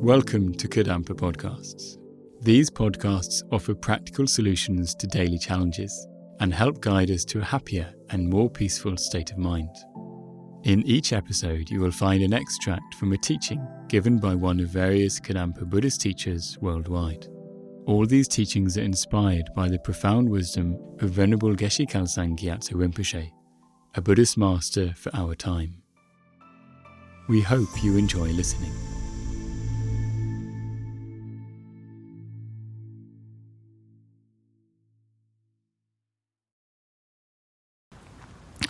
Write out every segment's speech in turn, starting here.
Welcome to Kadampa podcasts. These podcasts offer practical solutions to daily challenges and help guide us to a happier and more peaceful state of mind. In each episode, you will find an extract from a teaching given by one of various Kadampa Buddhist teachers worldwide. All these teachings are inspired by the profound wisdom of Venerable Geshe Khalsang Gyatso Rinpoche, a Buddhist master for our time. We hope you enjoy listening.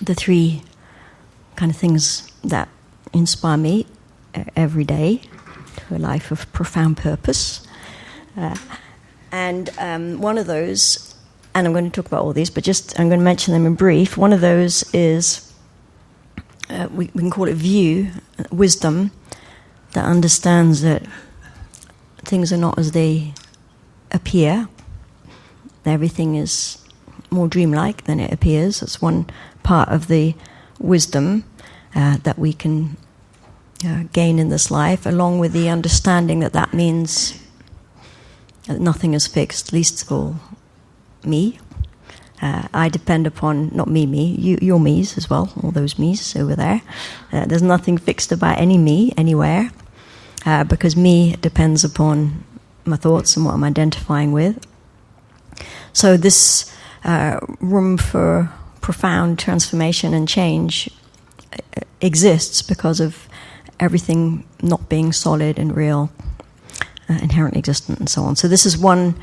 The three kind of things that inspire me every day to a life of profound purpose. And one of those, and I'm going to talk about all these, but I'm going to mention them in brief. One of those is, we can call it view, wisdom, that understands that things are not as they appear. Everything is more dreamlike than it appears. That's one part of the wisdom that we can gain in this life, along with the understanding that means that nothing is fixed, least of all me. I depend upon, not me, your me's as well, all those me's over there. There's nothing fixed about any me anywhere, because me depends upon my thoughts and what I'm identifying with. So this room for profound transformation and change exists because of everything not being solid and real, inherently existent, and so on. So this is one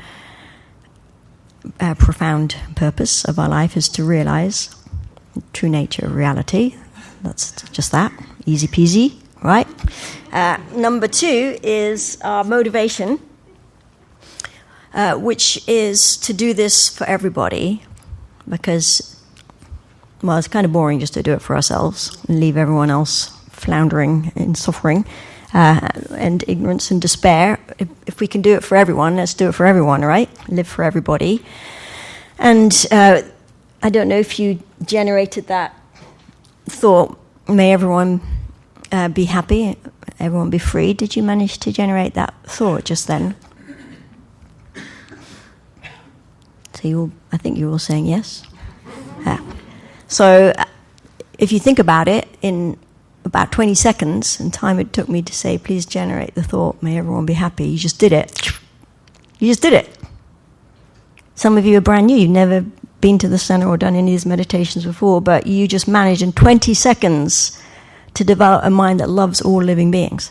profound purpose of our life, is to realize the true nature of reality. That's just that, easy peasy, right? Number two is our motivation, which is to do this for everybody, because it's kind of boring just to do it for ourselves and leave everyone else floundering in suffering and ignorance and despair. If we can do it for everyone, let's do it for everyone, right? Live for everybody. And I don't know if you generated that thought, may everyone be happy, everyone be free. Did you manage to generate that thought just then? So I think you're all saying yes. So if you think about it, in about 20 seconds, and time it took me to say, please generate the thought, may everyone be happy, you just did it. You just did it. Some of you are brand new, you've never been to the center or done any of these meditations before, but you just managed in 20 seconds to develop a mind that loves all living beings.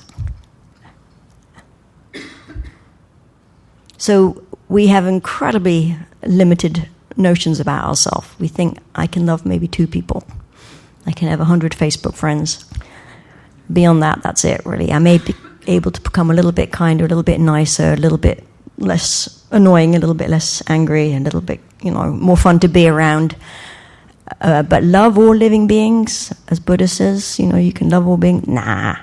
So we have incredibly limited notions about ourselves. We think, I can love maybe 2 people. I can have 100 Facebook friends. Beyond that, that's it, really. I may be able to become a little bit kinder, a little bit nicer, a little bit less annoying, a little bit less angry, a little bit, more fun to be around. But love all living beings, as Buddha says, you can love all beings. Nah.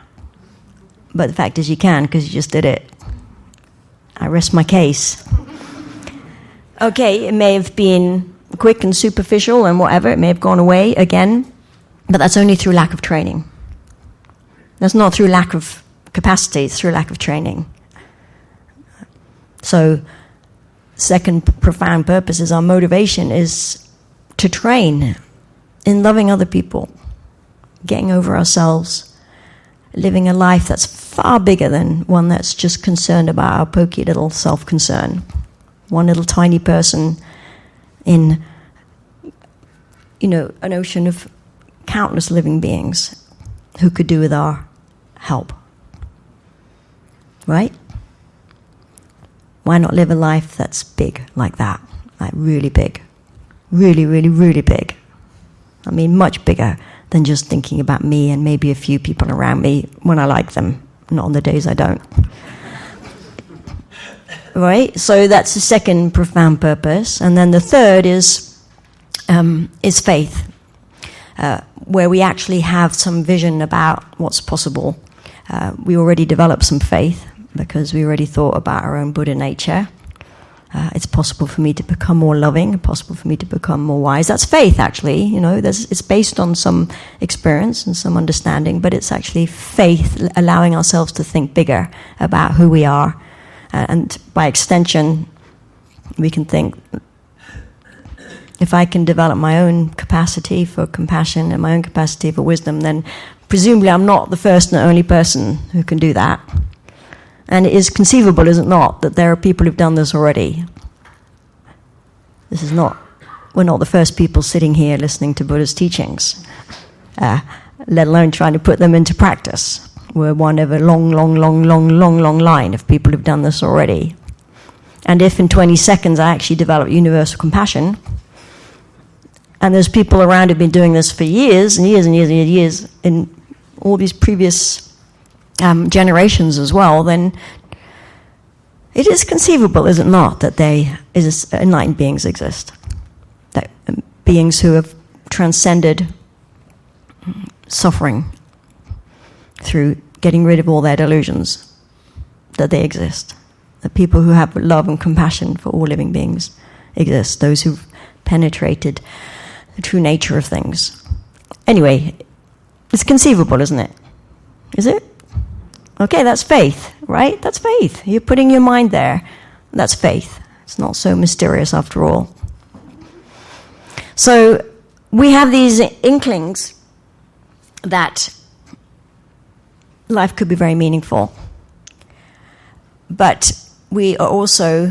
But the fact is you can, because you just did it. I rest my case. Okay, it may have been quick and superficial and whatever, it may have gone away again, but that's only through lack of training. That's not through lack of capacity, it's through lack of training. So, second profound purpose is our motivation is to train in loving other people, getting over ourselves, living a life that's far bigger than one that's just concerned about our pokey little self-concern. One little tiny person in, an ocean of countless living beings who could do with our help. Right? Why not live a life that's big like that? Like really big. Really, really, really big. I mean, much bigger than just thinking about me and maybe a few people around me when I like them, not on the days I don't. Right? So that's the second profound purpose. And then the third is faith, where we actually have some vision about what's possible. We already developed some faith because we already thought about our own Buddha nature. It's possible for me to become more loving, possible for me to become more wise. That's faith, actually. It's based on some experience and some understanding, but it's actually faith, allowing ourselves to think bigger about who we are. And by extension, we can think, if I can develop my own capacity for compassion and my own capacity for wisdom, then presumably I'm not the first and only person who can do that. And it is conceivable, is it not, that there are people who've done this already. We're not the first people sitting here listening to Buddha's teachings, let alone trying to put them into practice. We're one of a long line of people who've done this already. And if in 20 seconds I actually develop universal compassion, and there's people around who've been doing this for years and years and years and years in all these previous generations as well, then it is conceivable, is it not, that enlightened beings exist, that beings who have transcended suffering through getting rid of all their delusions, that they exist, that people who have love and compassion for all living beings exist, those who've penetrated the true nature of things. Anyway, it's conceivable, isn't it? Is it? Okay, that's faith, right? That's faith. You're putting your mind there. That's faith. It's not so mysterious after all. So we have these inklings that life could be very meaningful. But we are also,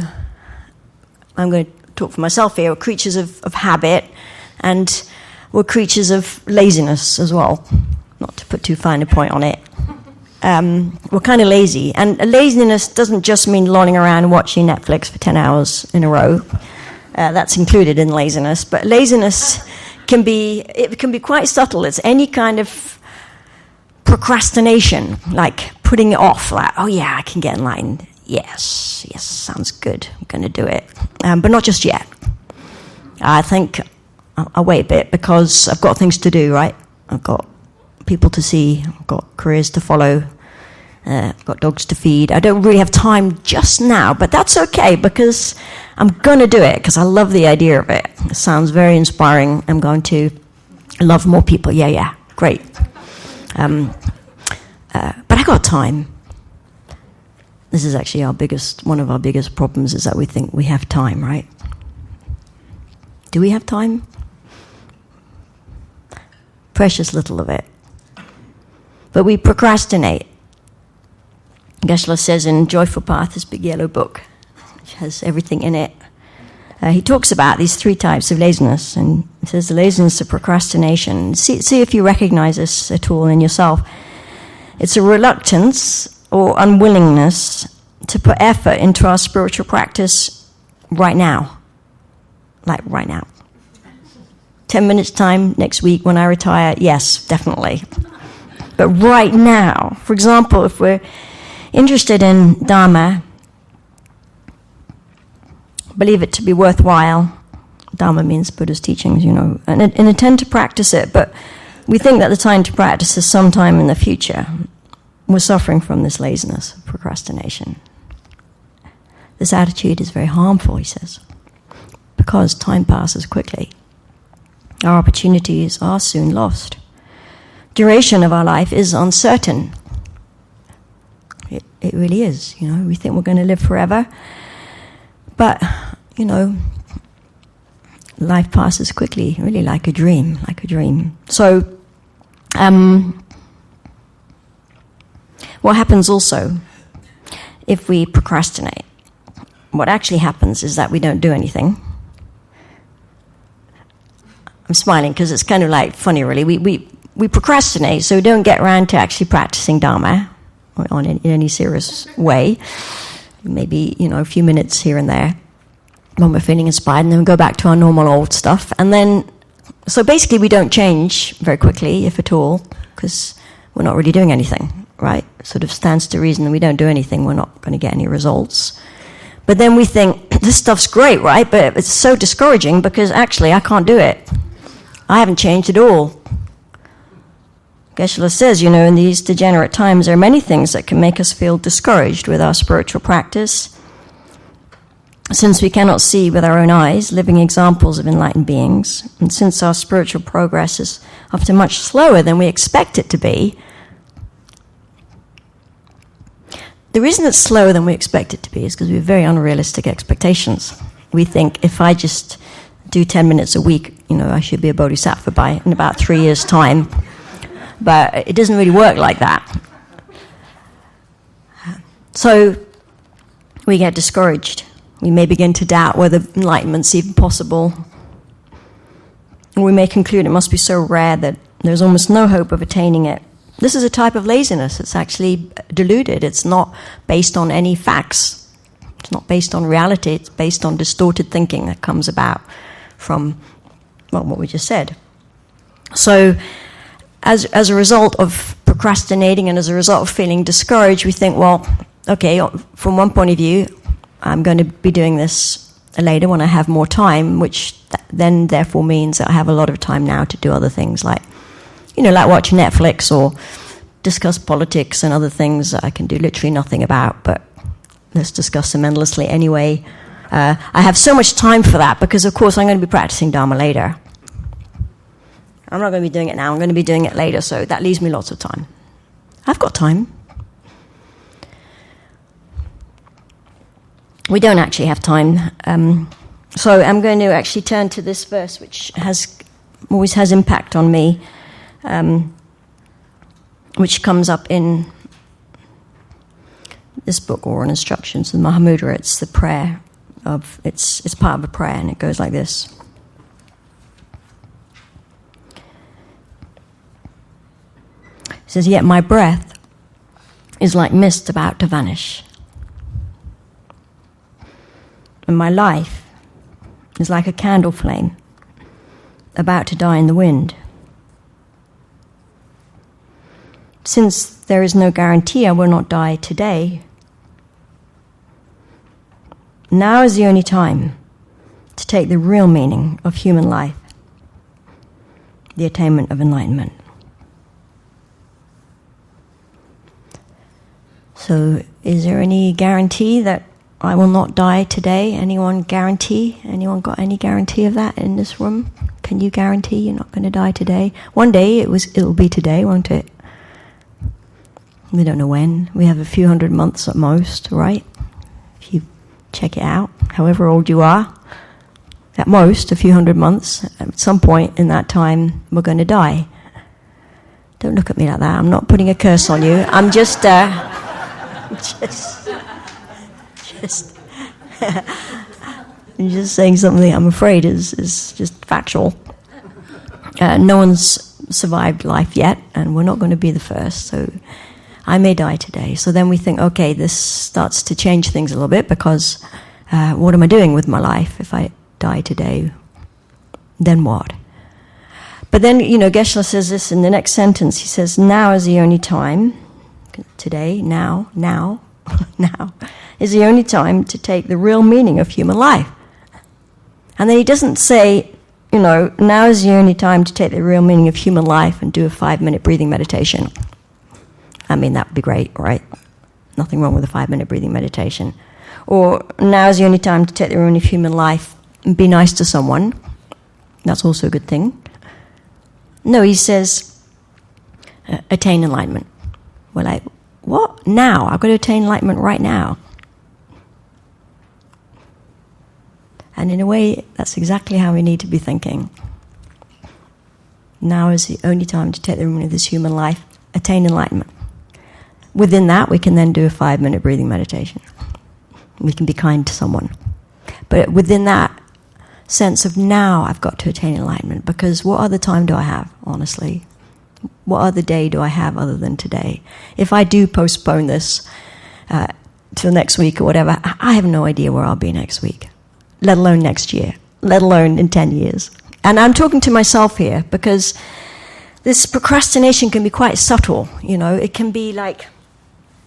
I'm going to talk for myself here, we're creatures of habit, and we're creatures of laziness as well. Not to put too fine a point on it. We're kind of lazy. And laziness doesn't just mean lolling around watching Netflix for 10 hours in a row. That's included in laziness. But laziness can be quite subtle. It's any kind of procrastination, like putting it off, like, oh yeah, I can get enlightened. Yes, sounds good. I'm going to do it. But not just yet. I think I'll wait a bit because I've got things to do, right? I've got people to see, I've got careers to follow, I've got dogs to feed. I don't really have time just now, but that's okay because I'm going to do it because I love the idea of it. It sounds very inspiring. I'm going to love more people. Yeah, great. But I got time. This is actually one of our biggest problems is that we think we have time, right? Do we have time? Precious little of it. But we procrastinate. Geshe-la says in Joyful Path, this big yellow book, which has everything in it, he talks about these 3 types of laziness, and he says the laziness of procrastination. See if you recognize this at all in yourself. It's a reluctance or unwillingness to put effort into our spiritual practice right now. Like right now. 10 minutes time next week when I retire, yes, definitely. But right now, for example, if we're interested in Dharma, believe it to be worthwhile, Dharma means Buddha's teachings, and intend to practice it, but we think that the time to practice is sometime in the future. We're suffering from this laziness, procrastination. This attitude is very harmful, he says, because time passes quickly. Our opportunities are soon lost. Duration of our life is uncertain. It really is. We think we're going to live forever. But, life passes quickly, really like a dream. So, what happens also if we procrastinate? What actually happens is that we don't do anything. I'm smiling because it's kind of like funny, really. We procrastinate, so we don't get around to actually practicing Dharma in any serious way. Maybe, a few minutes here and there when we're feeling inspired, and then we go back to our normal old stuff. And then, so basically we don't change very quickly, if at all, because we're not really doing anything, right? It sort of stands to reason that we don't do anything, we're not going to get any results. But then we think, this stuff's great, right? But it's so discouraging because actually I can't do it. I haven't changed at all. Geshe-la says, in these degenerate times, there are many things that can make us feel discouraged with our spiritual practice. Since we cannot see with our own eyes living examples of enlightened beings, and since our spiritual progress is often much slower than we expect it to be, the reason it's slower than we expect it to be is because we have very unrealistic expectations. We think if I just do 10 minutes a week, I should be a bodhisattva by in about 3 years' time. But it doesn't really work like that. So we get discouraged. We may begin to doubt whether enlightenment's even possible. We may conclude it must be so rare that there's almost no hope of attaining it. This is a type of laziness. It's actually deluded. It's not based on any facts. It's not based on reality. It's based on distorted thinking that comes about from, what we just said. So as a result of procrastinating and as a result of feeling discouraged, we think, well, okay, from one point of view, I'm going to be doing this later when I have more time, which then therefore means that I have a lot of time now to do other things like watch Netflix or discuss politics and other things that I can do literally nothing about, but let's discuss them endlessly anyway. I have so much time for that because, of course, I'm going to be practicing Dharma later. I'm not going to be doing it now. I'm going to be doing it later, so that leaves me lots of time. I've got time. We don't actually have time. So I'm going to actually turn to this verse, which always has impact on me, which comes up in this book, Oral Instructions, the Mahamudra. It's the prayer it's part of a prayer, and it goes like this. It says, "Yet my breath is like mist about to vanish, and my life is like a candle flame about to die in the wind. Since there is no guarantee I will not die today, now is the only time to take the real meaning of human life, the attainment of enlightenment." So, is there any guarantee that I will not die today? Anyone guarantee? Anyone got any guarantee of that in this room? Can you guarantee you're not going to die today? One day it'll be today, won't it? We don't know when. We have a few hundred months at most, right? If you check it out, however old you are, at most a few hundred months. At some point in that time, we're going to die. Don't look at me like that. I'm not putting a curse on you. I'm just I'm just saying something I'm afraid is just factual. No one's survived life yet, and we're not going to be the first, so I may die today. So then we think, okay, this starts to change things a little bit because what am I doing with my life if I die today? Then what? But then, Geshe says this in the next sentence. He says, now is the only time, today, now, now is the only time to take the real meaning of human life. And then he doesn't say, now is the only time to take the real meaning of human life and do a 5-minute breathing meditation. I mean, that would be great, right? Nothing wrong with a 5-minute breathing meditation. Or now is the only time to take the real meaning of human life and be nice to someone. That's also a good thing. No, he says, attain enlightenment. We're like, what? Now? I've got to attain enlightenment right now. And in a way, that's exactly how we need to be thinking. Now is the only time to take the meaning of this human life, attain enlightenment. Within that, we can then do a 5-minute breathing meditation. We can be kind to someone. But within that sense of now I've got to attain enlightenment, because what other time do I have, honestly? What other day do I have other than today? If I do postpone this till next week or whatever, I have no idea where I'll be next week, let alone next year, let alone in 10 years. And I'm talking to myself here because this procrastination can be quite subtle, It can be like,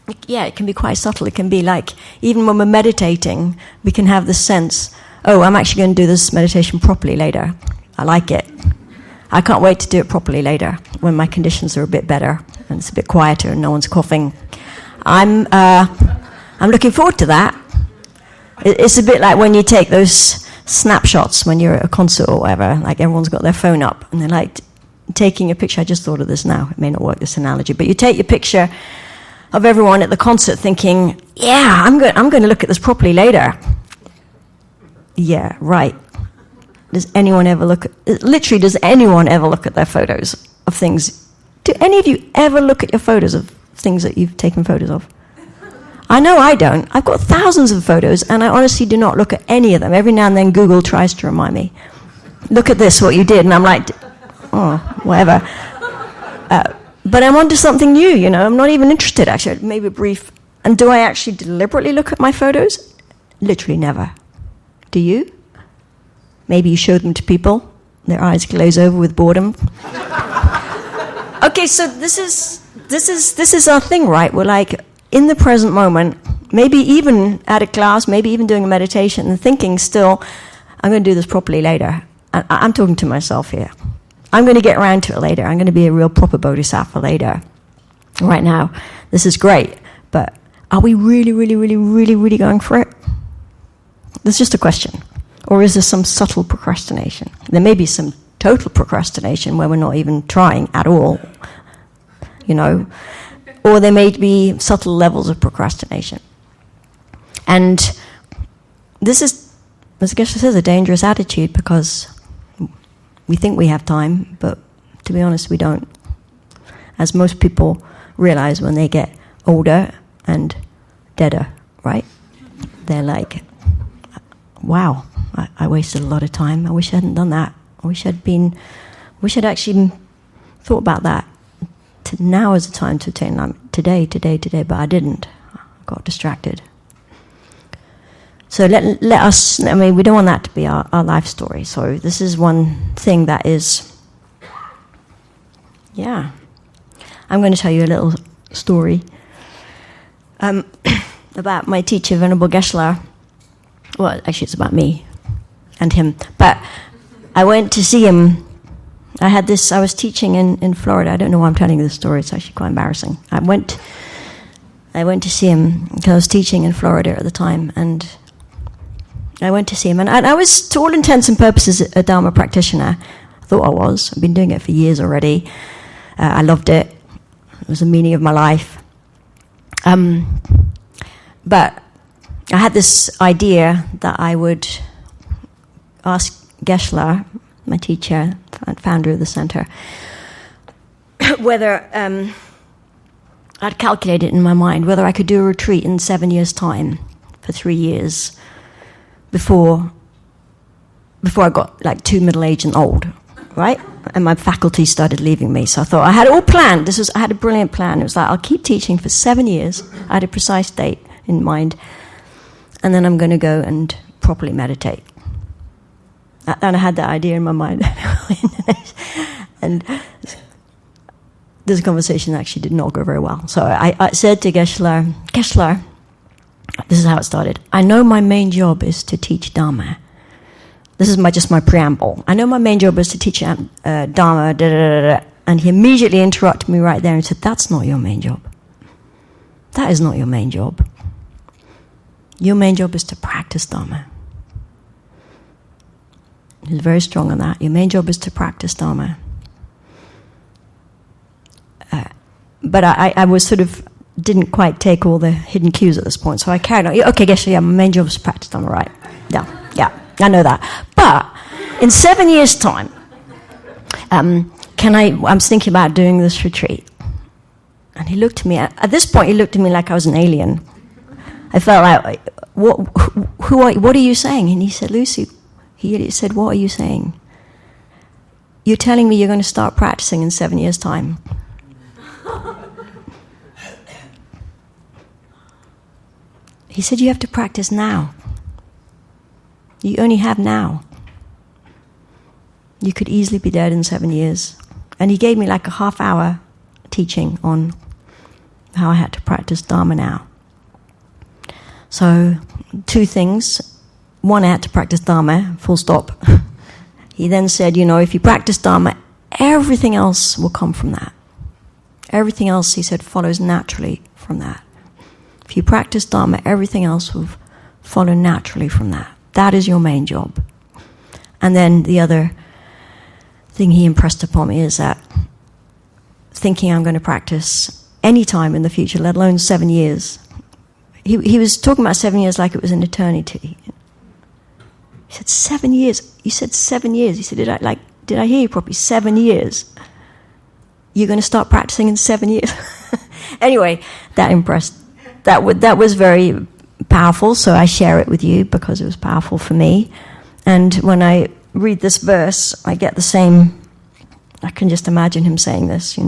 it can be quite subtle. It can be like, even when we're meditating, we can have the sense, oh, I'm actually going to do this meditation properly later. I like it. I can't wait to do it properly later when my conditions are a bit better and it's a bit quieter and no one's coughing. I'm looking forward to that. It's a bit like when you take those snapshots when you're at a concert or whatever, like everyone's got their phone up and they're like taking a picture. I just thought of this now. It may not work, this analogy, but you take your picture of everyone at the concert thinking, yeah, I'm going to look at this properly later. Yeah, right. Does anyone ever look at their photos of things? Do any of you ever look at your photos of things that you've taken photos of? I know I don't. I've got thousands of photos, and I honestly do not look at any of them. Every now and then Google tries to remind me, look at this, what you did, and I'm like, oh, whatever. But I'm onto something new, you know. I'm not even interested, actually. Maybe brief. And do I actually deliberately look at my photos? Literally never. Do you? Maybe you show them to people. Their eyes glaze over with boredom. Okay, so this is our thing, right? We're like in the present moment, maybe even at a class, maybe even doing a meditation and thinking still, I'm going to do this properly later. I'm talking to myself here. I'm going to get around to it later. I'm going to be a real proper bodhisattva later. Right now, this is great, but are we really, really, really, really, really going for it? That's just a question. Or is there some subtle procrastination? There may be some total procrastination where we're not even trying at all, you know. Or there may be subtle levels of procrastination. And this is, as Geshe says, a dangerous attitude because we think we have time, but to be honest, we don't. As most people realize when they get older and deader, right? They're like, wow, I wasted a lot of time. I wish I hadn't done that. I wish I'd actually thought about that. Now is the time to attain today, but I didn't. I got distracted. So let us, I mean, we don't want that to be our life story. So this is one thing that is, yeah. I'm going to tell you a little story about my teacher, Venerable Geshe. Well, actually it's about me and him. But I went to see him. I was teaching in Florida. I don't know why I'm telling you this story. It's actually quite embarrassing. I went to see him because I was teaching in Florida at the time, and I went to see him. And I was, to all intents and purposes, a Dharma practitioner. I thought I was. I've been doing it for years already. I loved it. It was the meaning of my life. But I had this idea that I would ask Geshe, my teacher, founder of the center, whether I'd calculated in my mind whether I could do a retreat in 7 years' time for 3 years before I got like too middle-aged and old, right? And my faculty started leaving me. So I thought I had it all planned. I had a brilliant plan. It was like, I'll keep teaching for 7 years. I had a precise date in mind. And then I'm going to go and properly meditate. And I had that idea in my mind. And this conversation actually did not go very well. So I said to Geshe, this is how it started. I know my main job is to teach Dharma. This is just my preamble. I know my main job is to teach Dharma, and he immediately interrupted me right there and said, that's not your main job. That is not your main job. Your main job is to practice Dharma. He was very strong on that. Your main job is to practice Dharma. But I was sort of, didn't quite take all the hidden cues at this point, so I carried on. Okay, Geshe, yeah, my main job is to practice Dharma, right? Yeah, I know that. But in 7 years' time, I'm thinking about doing this retreat. And he looked at me, at this point he looked at me like I was an alien. I felt like, what are you saying? And he said, Lucy, he said, what are you saying? You're telling me you're going to start practicing in 7 years' time. He said, you have to practice now. You only have now. You could easily be dead in 7 years. And he gave me like a half-hour teaching on how I had to practice Dharma now. So, 2 things. One, I had to practice Dharma, full stop. He then said, if you practice Dharma, everything else will come from that. Everything else, he said, follows naturally from that. If you practice Dharma, everything else will Follow naturally from that. That is your main job. And then the other thing he impressed upon me is that thinking I'm going to practice any time in the future, let alone 7 years. He was talking about 7 years like it was an eternity. He said, 7 years. You said 7 years. He said, did I hear you properly? 7 years. You're going to start practicing in 7 years? Anyway, that impressed. That was very powerful, so I share it with you because it was powerful for me. And when I read this verse, I get the same. I can just imagine him saying this,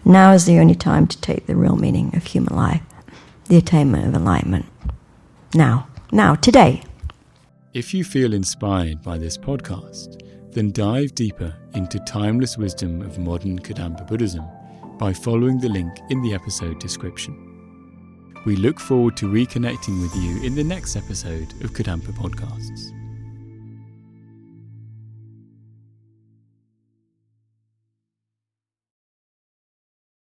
now is the only time to take the real meaning of human life, the attainment of enlightenment. Now, today. If you feel inspired by this podcast, then dive deeper into timeless wisdom of modern Kadampa Buddhism by following the link in the episode description. We look forward to reconnecting with you in the next episode of Kadampa Podcasts.